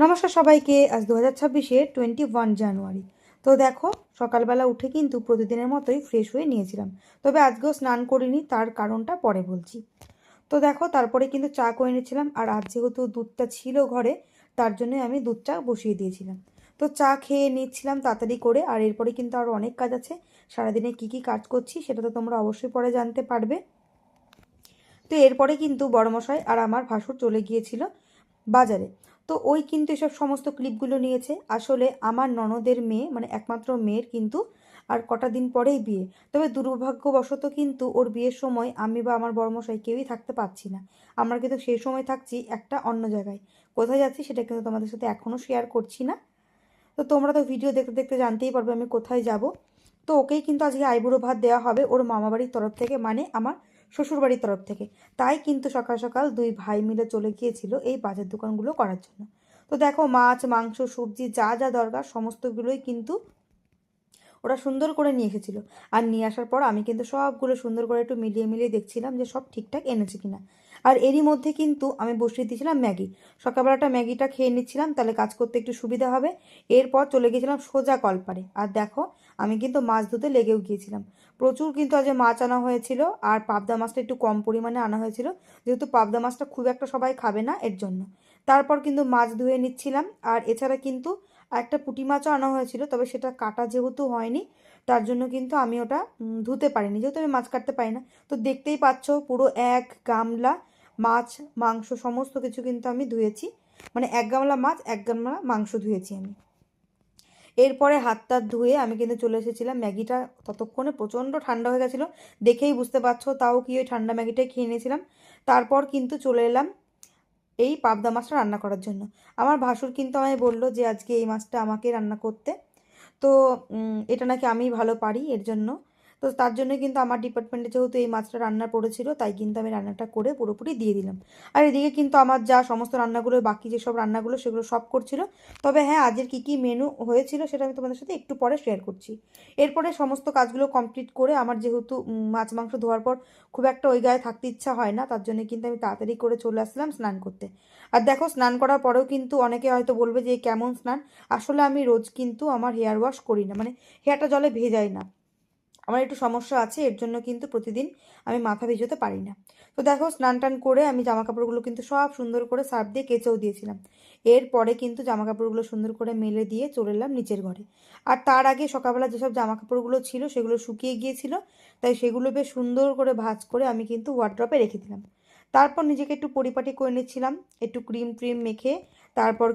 নমস্কার সবাইকে। আজ 2026-এর 21 জানুয়ারি। তো দেখো, সকালবেলা উঠে কিন্তু প্রতিদিনের মতোই ফ্রেশ হয়ে নিয়েছিলাম, তবে আজকেও স্নান করিনি, তার কারণটা পরে বলছি। তো দেখো, তারপরে কিন্তু চা করে নিয়েছিলাম, আর আজ যেহেতু দুধটা ছিল ঘরে, তার জন্য আমি দুধ চা বসিয়ে দিয়েছিলাম। তো চা খেয়ে নিচ্ছিলাম তাড়াতাড়ি করে, আর এরপরে কিন্তু আরও অনেক কাজ আছে। সারাদিনে কি কি কাজ করছি সেটা তো তোমরা অবশ্যই পরে জানতে পারবে। তো এরপরে কিন্তু বড়মশাই আর আমার ভাসুর চলে গিয়েছিল বাজারে। তো ওই কিন্তু এসব সমস্ত ক্লিপগুলো নিয়েছে। আসলে আমার ননদের মেয়ে, মানে একমাত্র মেয়ের কিন্তু আর কটা দিন পরেই বিয়ে। তবে দুর্ভাগ্যবশত কিন্তু ওর বিয়ের সময় আমি বা আমার বড়মশাই কেউই থাকতে পারছি না। আমরা কিন্তু সেই সময় থাকছি একটা অন্য জায়গায়। কোথায় যাচ্ছি সেটা কিন্তু তোমাদের সাথে এখনও শেয়ার করছি না। তো তোমরা তো ভিডিও দেখতে দেখতে জানতেই পারবে আমি কোথায় যাব। তো ওকেই কিন্তু আজকে আইবুড়ো ভাত দেওয়া হবে ওর মামাবাড়ির তরফ থেকে, মানে আমার শ্বশুরবাড়ির তরফ থেকে। তাই কিন্তু সকাল সকাল দুই ভাই মিলে চলে গিয়েছিল এই বাজার দোকানগুলো করার জন্য। তো দেখো, মাছ মাংস সবজি যা যা দরকার সমস্তগুলোই কিন্তু ওরা সুন্দর করে নিয়ে এসেছিল। আর নিয়ে আসার পর আমি কিন্তু সবগুলো সুন্দর করে একটু মিলিয়ে মিলিয়ে দেখছিলাম যে সব ঠিকঠাক এনেছে কিনা। আর এরই মধ্যে কিন্তু আমি বসিয়ে দিয়েছিলাম ম্যাগি। সকালবেলাটা ম্যাগিটা খেয়ে নিচ্ছিলাম, তাহলে কাজ করতে একটু সুবিধা হবে। এরপর চলে গিয়েছিলাম সোজা কলপারে। আর দেখো, আমি কিন্তু মাছ ধুতে লেগেও গিয়েছিলাম। প্রচুর কিন্তু আজ মাছ আনা হয়েছিল, আর পাবদা মাছটা একটু কম পরিমাণে আনা হয়েছিল, যেহেতু পাবদা মাছটা খুব একটা সবাই খাবে না এর জন্য। তারপর কিন্তু মাছ ধুয়ে নিচ্ছিলাম। আর এছাড়া কিন্তু একটা পুঁটি মাছও আনা হয়েছিল, তবে সেটা কাটা যেহেতু হয়নি, তার জন্য কিন্তু আমি ওটা ধুতে পারিনি, যেহেতু আমি মাছ কাটতে পারি না। তো দেখতেই পাচ্ছ, পুরো এক গামলা মাছ মাংস সমস্ত কিছু কিন্তু আমি ধুয়েছি। মানে এক গামলা মাছ এক গামলা মাংস ধুয়েছি আমি। এরপরে হাত টাত ধুয়ে আমি কিন্তু চলে এসেছিলাম। ম্যাগিটা ততক্ষণে প্রচণ্ড ঠান্ডা হয়ে গেছিলো, দেখেই বুঝতে পারছো, তাও কি ওই ঠান্ডা ম্যাগিটাই খেয়ে নিয়েছিলাম। তারপর কিন্তু চলে এলাম এই পাবদা মাছটা রান্না করার জন্য। আমার ভাসুর কিন্তু আমায় বললো যে আজকে এই মাছটা আমাকে রান্না করতে। তো এটা নাকি আমি ভালো পারি এর জন্য। তো তার জন্য কিন্তু আমার ডিপার্টমেন্টে যেহেতু এই মাছটা রান্না পড়েছিল, তাই কিন্তু আমি রান্নাটা করে পুরোপুরি দিয়ে দিলাম। আর এদিকে কিন্তু আমার যা সমস্ত রান্নাগুলো বাকি যেসব রান্নাগুলো সেগুলো সব করছিল। তবে হ্যাঁ, আজের কী কী মেনু হয়েছিল সেটা আমি তোমাদের সাথে একটু পরে শেয়ার করছি। এরপরে সমস্ত কাজগুলো কমপ্লিট করে, আমার যেহেতু মাছ মাংস ধোয়ার পর খুব একটা ওই গায়ে থাকতে ইচ্ছা হয় না, তার জন্য কিন্তু আমি তাড়াতাড়ি করে চলে আসলাম স্নান করতে। আর দেখো, স্নান করার পরেও কিন্তু অনেকে হয়তো বলবে যে কেমন স্নান। আসলে আমি রোজ কিন্তু আমার হেয়ার ওয়াশ করি না, মানে হেয়ারটা জলে ভেজাই না। আমার একটু সমস্যা আছে, এর জন্য কিন্তু প্রতিদিন আমি মাথা ভিজোতে পারি না। তো দেখো, স্নান টান করে আমি জামা কাপড়গুলো কিন্তু সব সুন্দর করে সার্ফ দিয়ে কেচেও দিয়েছিলাম। এরপরে কিন্তু জামা কাপড়গুলো সুন্দর করে মেলে দিয়ে চলে এলাম নিচের ঘরে। আর তার আগে সকালবেলা যেসব জামা কাপড়গুলো ছিল সেগুলো শুকিয়ে গিয়েছিল, তাই সেগুলো বেশ সুন্দর করে ভাঁজ করে আমি কিন্তু ওয়ার্ড্রপে রেখে দিলাম। তারপর নিজেকে একটু পরিপাটি করে নিচ্ছিলাম, একটু ক্রিম ট্রিম মেখে। তারপর